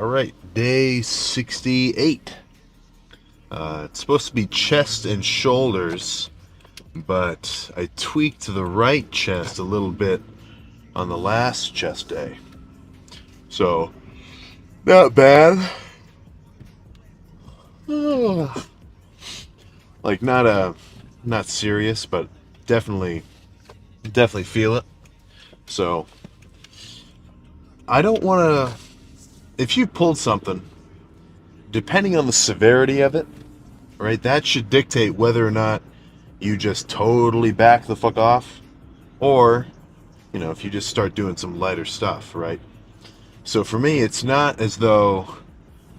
All right, day 68. It's supposed to be chest and shoulders, but I tweaked the right chest a little bit on the last chest day. So, not bad. Like not serious, but definitely feel it. So, I don't want to. If you pulled something, depending on the severity of it, right, that should dictate whether or not you just totally back the fuck off, or, if you just start doing some lighter stuff, right? So for me, it's not as though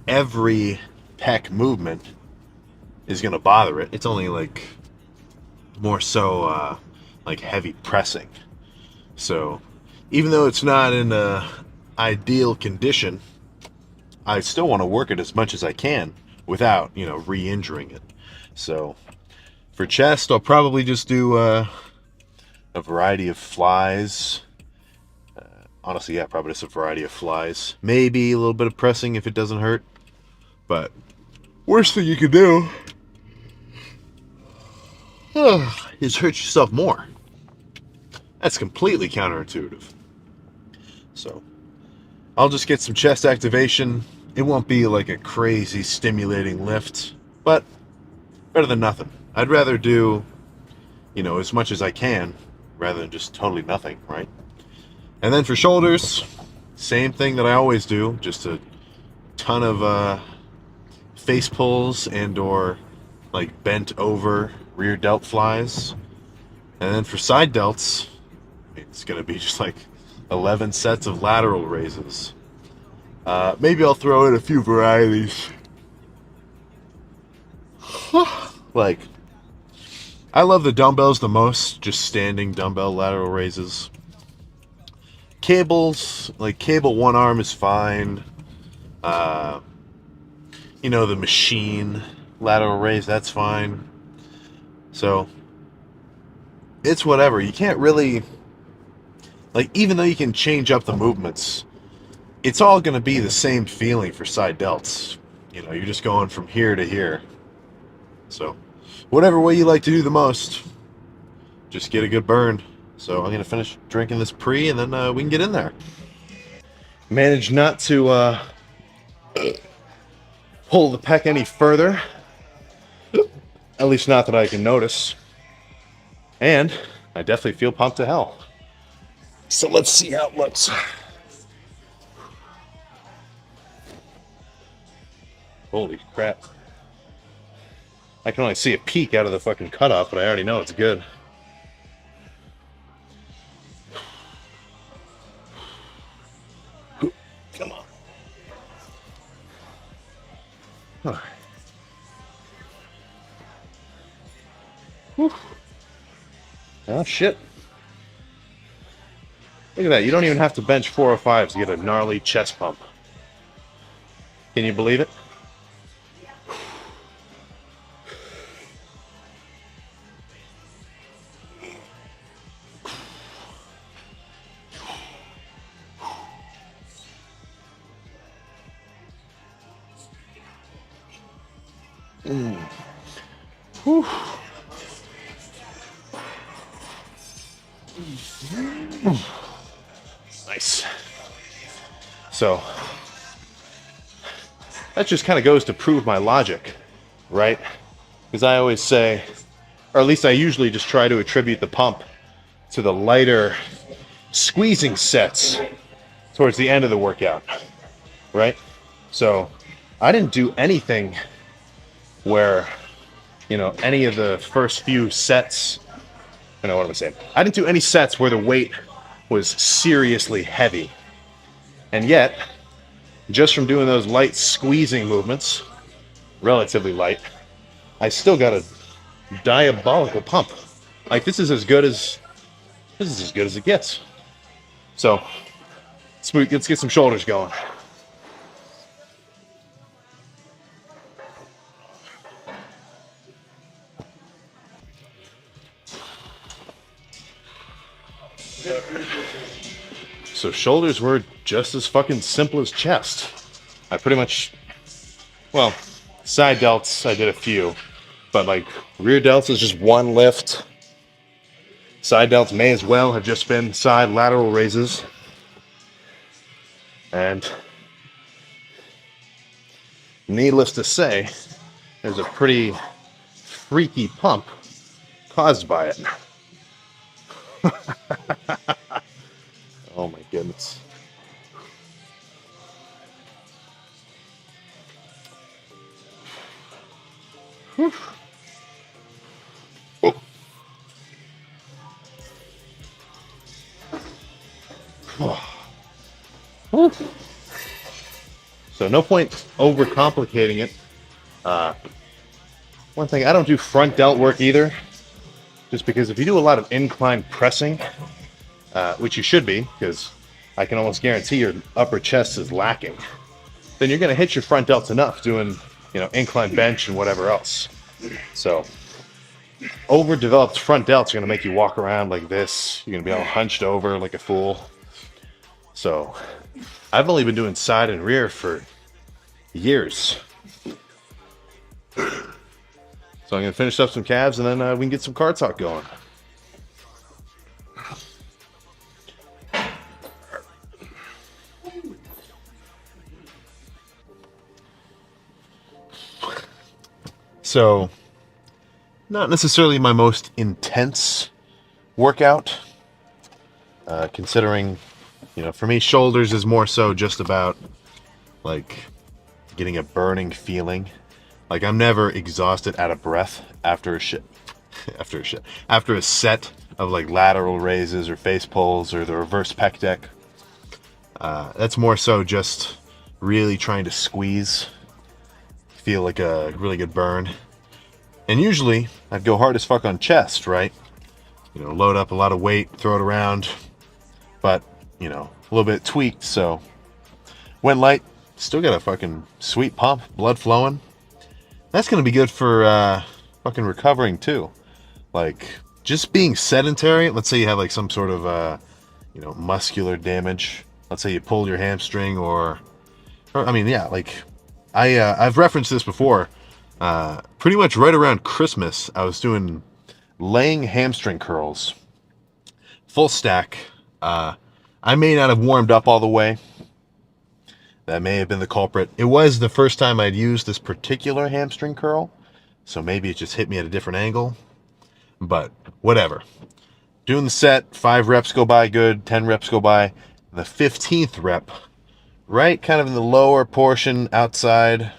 every pec movement is going to bother it. It's only like more so like heavy pressing. So even though it's not in a ideal condition, I still want to work it as much as I can without, re-injuring it. So for chest, I'll probably just do a variety of flies. Honestly, yeah, probably just a variety of flies. Maybe a little bit of pressing if it doesn't hurt. But worst thing you could do is hurt yourself more. That's completely counterintuitive. So I'll just get some chest activation. It won't be like a crazy stimulating lift, but better than nothing. I'd rather do, as much as I can rather than just totally nothing, right? And then for shoulders, same thing that I always do, just a ton of face pulls and or like bent over rear delt flies. And then for side delts, it's going to be just like 11 sets of lateral raises. Maybe I'll throw in a few varieties. Like, I love the dumbbells the most, just standing dumbbell lateral raises. Cables, like cable one arm is fine. The machine lateral raise, that's fine. So, it's whatever. You can't really, like, even though you can change up the movements, it's all going to be the same feeling for side delts. You're just going from here to here. So, whatever way you like to do the most, just get a good burn. So, I'm going to finish drinking this pre, and then we can get in there. Manage not to pull the pec any further. At least not that I can notice. And I definitely feel pumped to hell. So let's see how it looks. Holy crap. I can only see a peek out of the fucking cutoff, but I already know it's good. Come on. All right. Whew. Oh, shit. Look at that. You don't even have to bench 405s to get a gnarly chest pump. Can you believe it? Whew. Nice. So that just kind of goes to prove my logic, right? Because I always say, or at least I usually just try to attribute the pump to the lighter squeezing sets towards the end of the workout, right? So I didn't do anything where, any of the first few sets, what am I saying? I didn't do any sets where the weight was seriously heavy. And yet, just from doing those light squeezing movements, relatively light, I still got a diabolical pump. Like, this is as good as it gets. So let's get some shoulders going. So shoulders were just as fucking simple as chest. I pretty much, well, side delts, I did a few, but like rear delts is just one lift. Side delts may as well have just been side lateral raises. And needless to say, there's a pretty freaky pump caused by it. Oh my goodness. Whew. Oh. So no point overcomplicating it. One thing, I don't do front delt work either, just because if you do a lot of incline pressing, which you should be, because I can almost guarantee your upper chest is lacking, then you're going to hit your front delts enough doing, incline bench and whatever else. So overdeveloped front delts are going to make you walk around like this. You're going to be all hunched over like a fool. So I've only been doing side and rear for years. So I'm going to finish up some calves and then we can get some car talk going. So, not necessarily my most intense workout, considering, for me, shoulders is more so just about, like, getting a burning feeling. Like, I'm never exhausted out of breath after a set of, like, lateral raises or face pulls or the reverse pec deck. That's more so just really trying to squeeze, feel like a really good burn. And usually I'd go hard as fuck on chest, right? Load up a lot of weight, throw it around, but a little bit tweaked. So went light, still got a fucking sweet pump, blood flowing. That's gonna be good for fucking recovering too. Like just being sedentary. Let's say you have like some sort of muscular damage. Let's say you pulled your hamstring or I mean, yeah, like I've referenced this before. Pretty much right around Christmas, I was doing laying hamstring curls, full stack. I may not have warmed up all the way. That may have been the culprit. It was the first time I'd used this particular hamstring curl, so maybe it just hit me at a different angle. But whatever. Doing the set, 5 reps go by good, 10 reps go by. The 15th rep, right kind of in the lower portion outside.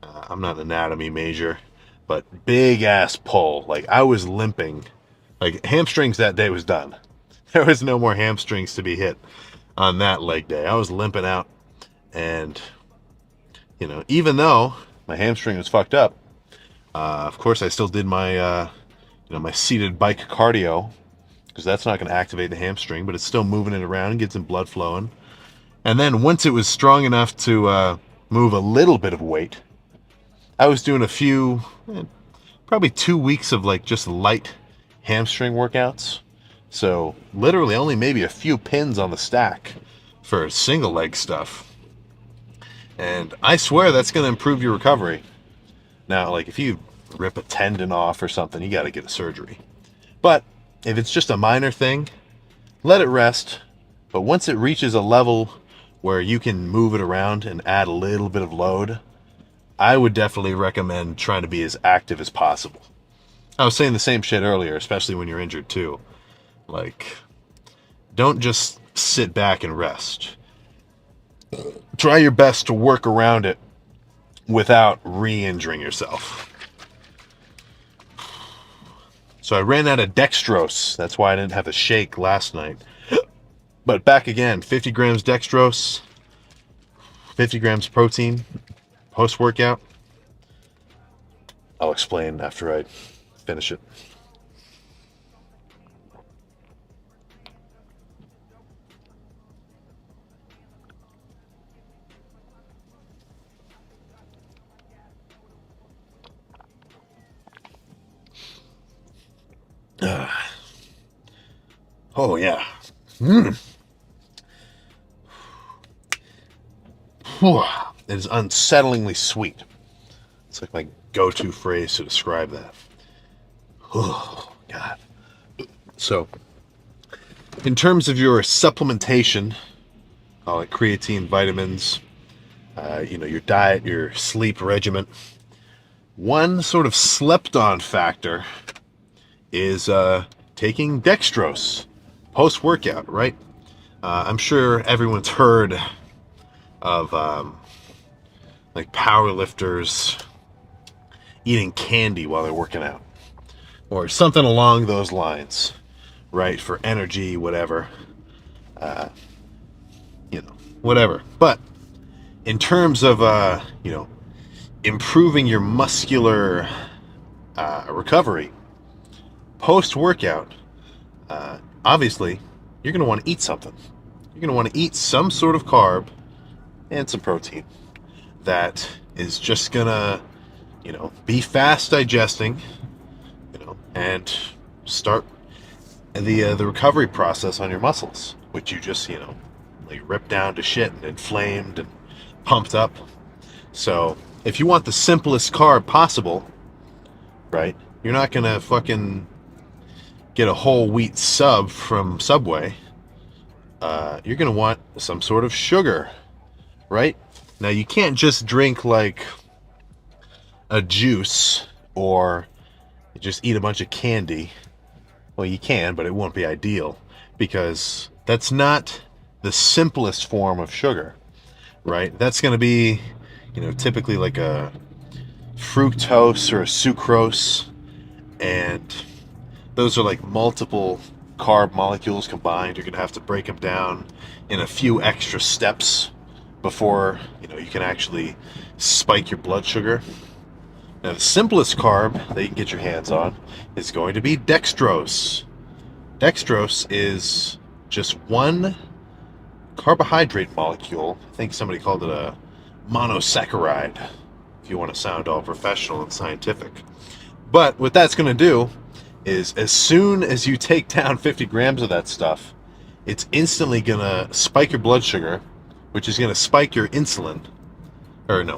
I'm not an anatomy major, but big ass pull. Like I was limping. Like hamstrings that day was done. There was no more hamstrings to be hit on that leg day. I was limping out. And, even though my hamstring was fucked up, of course I still did my, my seated bike cardio, because that's not going to activate the hamstring, but it's still moving it around and gets some blood flowing. And then once it was strong enough to move a little bit of weight, I was doing a few, probably 2 weeks of like just light hamstring workouts. So literally only maybe a few pins on the stack for single leg stuff. And I swear that's going to improve your recovery. Now, like if you rip a tendon off or something, you got to get a surgery. But if it's just a minor thing, let it rest. But once it reaches a level where you can move it around and add a little bit of load, I would definitely recommend trying to be as active as possible. I was saying the same shit earlier, especially when you're injured too. Like, don't just sit back and rest. Try your best to work around it without re-injuring yourself. So I ran out of dextrose. That's why I didn't have a shake last night. But back again, 50 grams dextrose, 50 grams protein, post-workout. I'll explain after I finish it. Oh, yeah. It is unsettlingly sweet. It's like my go-to phrase to describe that. Oh, God. So, in terms of your supplementation, call it creatine, vitamins, your diet, your sleep regimen, one sort of slept-on factor is taking dextrose post-workout, right? I'm sure everyone's heard of like power lifters eating candy while they're working out, or something along those lines, right? For energy, whatever, whatever. But in terms of improving your muscular recovery post workout, obviously you're going to want to eat something. You're going to want to eat some sort of carb and some protein that is just going to, be fast digesting, and start the recovery process on your muscles, which you just, like ripped down to shit and inflamed and pumped up. So if you want the simplest carb possible, right, you're not going to fucking get a whole wheat sub from Subway. You're going to want some sort of sugar, right? Now, you can't just drink like a juice or just eat a bunch of candy. Well, you can, but it won't be ideal because that's not the simplest form of sugar, right? That's going to be, typically like a fructose or a sucrose, and those are like multiple carb molecules combined. You're going to have to break them down in a few extra steps before, you can actually spike your blood sugar. Now, the simplest carb that you can get your hands on is going to be dextrose. Dextrose is just one carbohydrate molecule. I think somebody called it a monosaccharide, if you want to sound all professional and scientific. But what that's going to do is as soon as you take down 50 grams of that stuff, it's instantly going to spike your blood sugar, which is going to spike your insulin,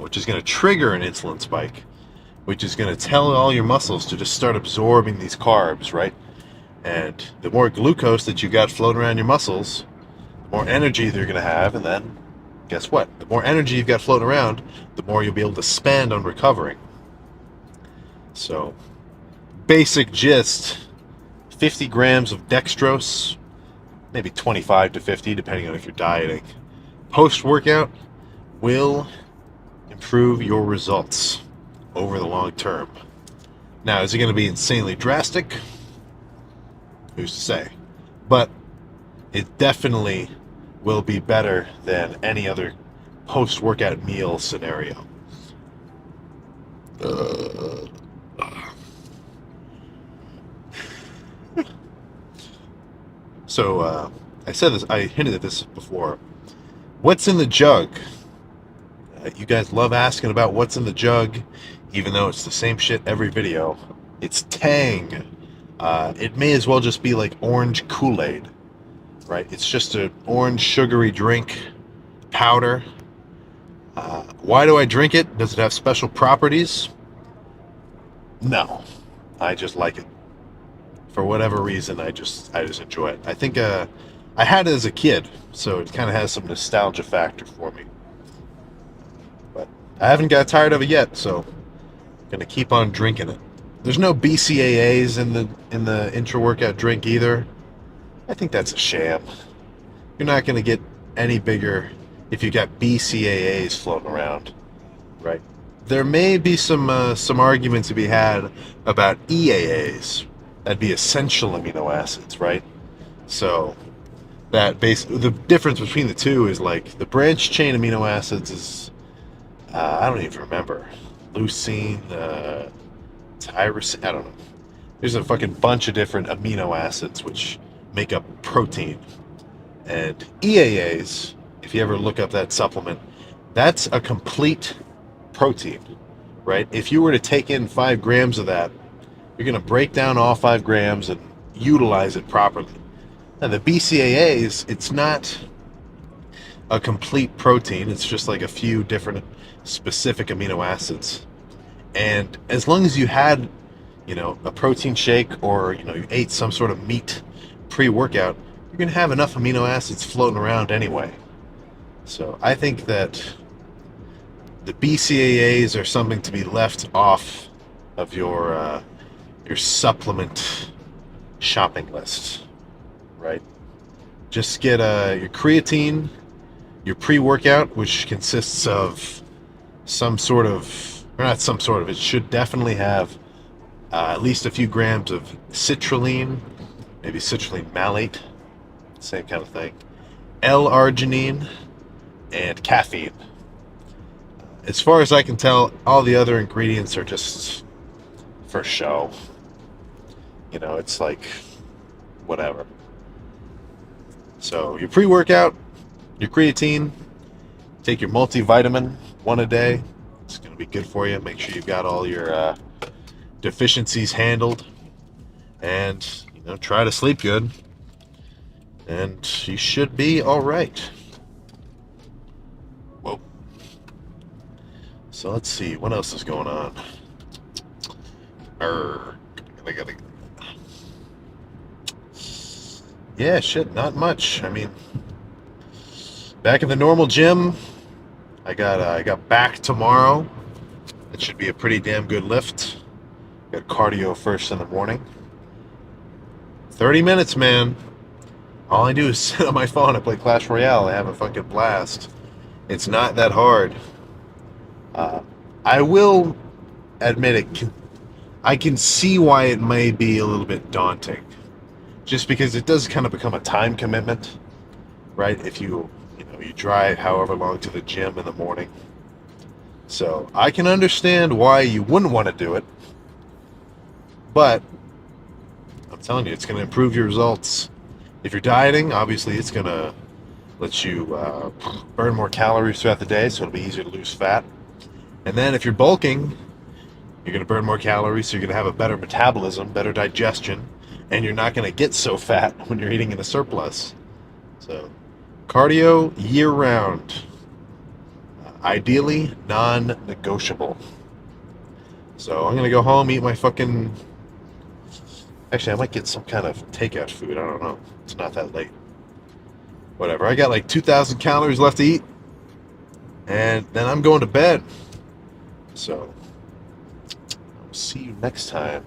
which is going to trigger an insulin spike, which is going to tell all your muscles to just start absorbing these carbs, right? And the more glucose that you got floating around your muscles, the more energy they're going to have, and then guess what? The more energy you've got floating around, the more you'll be able to spend on recovering. So, basic gist, 50 grams of dextrose, maybe 25 to 50, depending on if you're dieting, post-workout will improve your results over the long term. Now, is it going to be insanely drastic? Who's to say? But it definitely will be better than any other post-workout meal scenario. So, I hinted at this before. What's in the jug? You guys love asking about what's in the jug, even though it's the same shit every video. It's Tang. It may as well just be like orange Kool-Aid, right? It's just an orange sugary drink, powder. Why do I drink it? Does it have special properties? No. I just like it. For whatever reason, I just enjoy it. I think I had it as a kid, so it kind of has some nostalgia factor for me. But I haven't got tired of it yet, so I'm gonna keep on drinking it. There's no BCAAs in the intra-workout drink either. I think that's a sham. You're not gonna get any bigger if you got BCAAs floating around, right? There may be some argument to be had about EAAs. That'd be essential amino acids, right? So the difference between the two is like the branched chain amino acids is I don't even remember, leucine, tyrosine. I don't know. There's a fucking bunch of different amino acids which make up protein, and EAAs, if you ever look up that supplement, that's a complete protein, right? If you were to take in 5 grams of that, you're going to break down all 5 grams and utilize it properly. And the BCAAs, it's not a complete protein. It's just like a few different specific amino acids. And as long as you had, a protein shake, or, you ate some sort of meat pre-workout, you're going to have enough amino acids floating around anyway. So I think that the BCAAs are something to be left off of your supplement shopping list, right? Just get your creatine, your pre-workout, which consists of some sort of, or not some sort of, it should definitely have at least a few grams of citrulline, maybe citrulline malate, same kind of thing, L-arginine, and caffeine. As far as I can tell, all the other ingredients are just for show. It's like whatever. So your pre-workout, your creatine, take your multivitamin, one a day. It's going to be good for you. Make sure you've got all your deficiencies handled, and try to sleep good, and you should be all right. Whoa. So let's see what else is going on. Yeah, shit, not much. I mean, back in the normal gym. I got back tomorrow. It should be a pretty damn good lift. Got cardio first in the morning. 30 minutes, man. All I do is sit on my phone and play Clash Royale. I have a fucking blast. It's not that hard. I will admit it. I can see why it may be a little bit daunting, just because it does kind of become a time commitment, right? If you drive however long to the gym in the morning. So I can understand why you wouldn't want to do it, but I'm telling you, it's going to improve your results. If you're dieting, obviously it's going to let you burn more calories throughout the day, so it'll be easier to lose fat. And then if you're bulking, you're going to burn more calories, so you're going to have a better metabolism, better digestion, and you're not going to get so fat when you're eating in a surplus. So cardio year-round. Ideally, non-negotiable. So I'm going to go home, eat my fucking... Actually, I might get some kind of takeout food. I don't know. It's not that late. Whatever. I got like 2,000 calories left to eat. And then I'm going to bed. So, I'll see you next time.